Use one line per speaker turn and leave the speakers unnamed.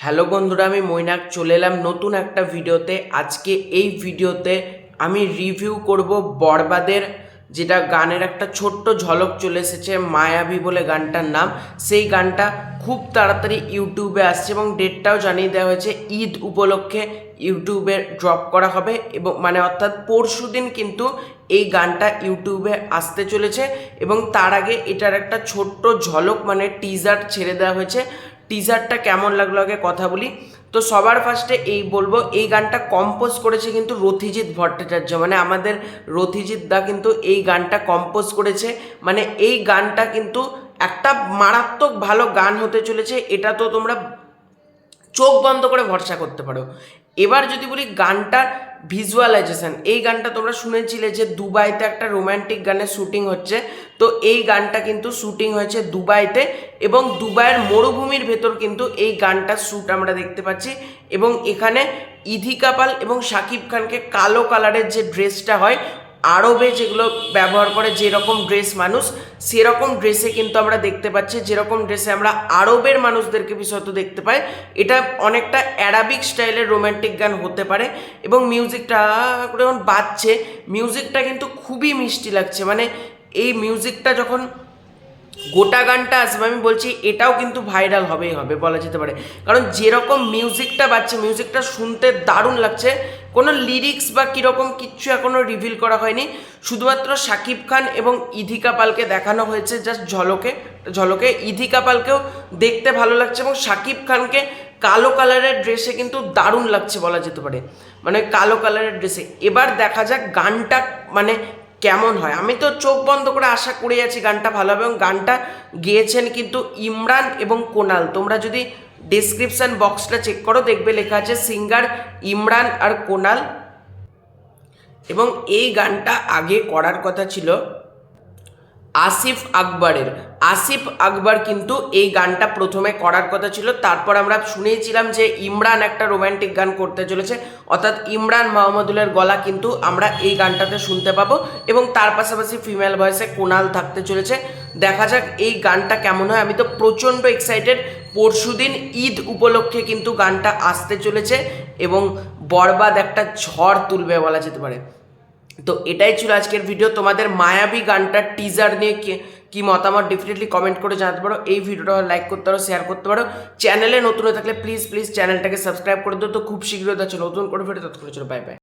Hello বন্ধুরা, আমি মৈনাক চলে এলাম নতুন একটা ভিডিওতে। আজকে এই ভিডিওতে আমি রিভিউ করব বরবাদের, যেটা গানের একটা ছোট্ট ঝলক চলে এসেছে, মায়াবী বলে গানটার নাম। সেই গানটা খুব তাড়াতাড়ি ইউটিউবে আসছে এবং ডেটটাও জানিয়ে দেওয়া হয়েছে। ঈদ উপলক্ষে ইউটিউবে ড্রপ করা হবে এবং অর্থাৎ পরশুদিন কিন্তু এই গানটা ইউটিউবে আসতে চলেছে। এবং তার আগে এটার একটা ছোট্ট ঝলক টিজার ছেড়ে দেওয়া হয়েছে। টিজারটা কেমন লাগলো আগে কথা বলি। তো সবার ফার্স্টে এই বলবো, এই গানটা কম্পোজ করেছে কিন্তু রথিজিৎ ভট্টাচার্য, আমাদের রথিজিৎ দা কিন্তু এই গানটা কম্পোজ করেছে। এই গানটা কিন্তু একটা মারাত্মক ভালো গান হতে চলেছে, এটা তো তোমরা চোখ বন্ধ করে ভরসা করতে পারো। এবার যদি বলি গানটার ভিজুয়ালাইজেশন, এই গানটা তোমরা শুনেছিলে যে দুবাইতে একটা রোম্যান্টিক গানের শ্যুটিং হচ্ছে। তো এই গানটা কিন্তু শ্যুটিং হয়েছে দুবাইতে এবং দুবাইয়ের মরুভূমির ভেতর কিন্তু এই গানটার শ্যুট আমরা দেখতে পাচ্ছি। এবং এখানে ইধিকা পাল এবং শাকিব খানকে কালো কালারের যে ড্রেসটা হয় আরবে, যেগুলো ব্যবহার করে যেরকম ড্রেস মানুষ, সেরকম ড্রেসে কিন্তু আমরা দেখতে পাচ্ছি। যেরকম ড্রেসে আমরা আরবের মানুষদেরকে বিশেষত দেখতে পাই, এটা অনেকটা অ্যারাবিক স্টাইলের রোম্যান্টিক গান হতে পারে। এবং মিউজিকটা যখন বাজছে, মিউজিকটা কিন্তু খুবই মিষ্টি লাগছে। এই মিউজিকটা যখন গোটা গানটা আসবে, আমি বলছি এটাও কিন্তু ভাইরাল হবেই হবে বলা যেতে পারে। কারণ যেরকম মিউজিকটা বাজছে, মিউজিকটা শুনতে দারুণ লাগছে। কোনো লিরিক্স বা কীরকম কিচ্ছু এখনও রিভিল করা হয়নি, শুধুমাত্র শাকিব খান এবং ইধিকা পালকে দেখানো হয়েছে জাস্ট ঝলকে। ইধিকা পালকেও দেখতে ভালো লাগছে এবং শাকিব খানকে কালো কালারের ড্রেসে কিন্তু দারুণ লাগছে বলা যেতে পারে, কালো কালারের ড্রেসে। এবার দেখা যাক গানটা কেমন হয়। আমি তো চোখ বন্ধ করে আশা করে আছি গানটা ভালো হবে। এবং গানটা গেয়েছেন কিন্তু ইমরান এবং কোনাল। তোমরা যদি ডেসক্রিপশন বক্সটা চেক করো, দেখবে লেখা আছে সিঙ্গার ইমরান আর কোনাল। এবং এই গানটা আগে করার কথা ছিল আসিফ আকবরের। আসিফ আকবর কিন্তু এই গানটা প্রথমে করার কথা ছিল। তারপর আমরা শুনেছিলাম যে ইমরান একটা রোম্যান্টিক গান করতে চলেছে, অর্থাৎ ইমরান মাহমুদুলের গলা কিন্তু আমরা এই গানটাতে শুনতে পাবো। এবং তার পাশাপাশি ফিমেল ভয়েসে কোনাল থাকতে চলেছে। দেখা যাক এই গানটা কেমন হয়। আমি তো প্রচণ্ড এক্সাইটেড। পরশুদিন ঈদ উপলক্ষে কিন্তু গানটা আসতে চলেছে এবং বরবাদ একটা ঝড় তুলবে বলা যেতে পারে। তো এটাই ছিল আজকের ভিডিও। তোমাদের মায়াবী গানটার টিজার নিয়ে কি মতামত ডেফিনেটলি কমেন্ট করে জানাতে পারো। এই ভিডিওটা লাইক করতে পারো, শেয়ার করতে পারো। চ্যানেলে নতুন হয়ে থাকলে প্লিজ চ্যানেলটাকে সাবস্ক্রাইব করে দিও। তো খুব শীঘ্রই যাচ্ছে নতুন করে ভিডিও, তৎক্ষণে চলো, বাই বাই।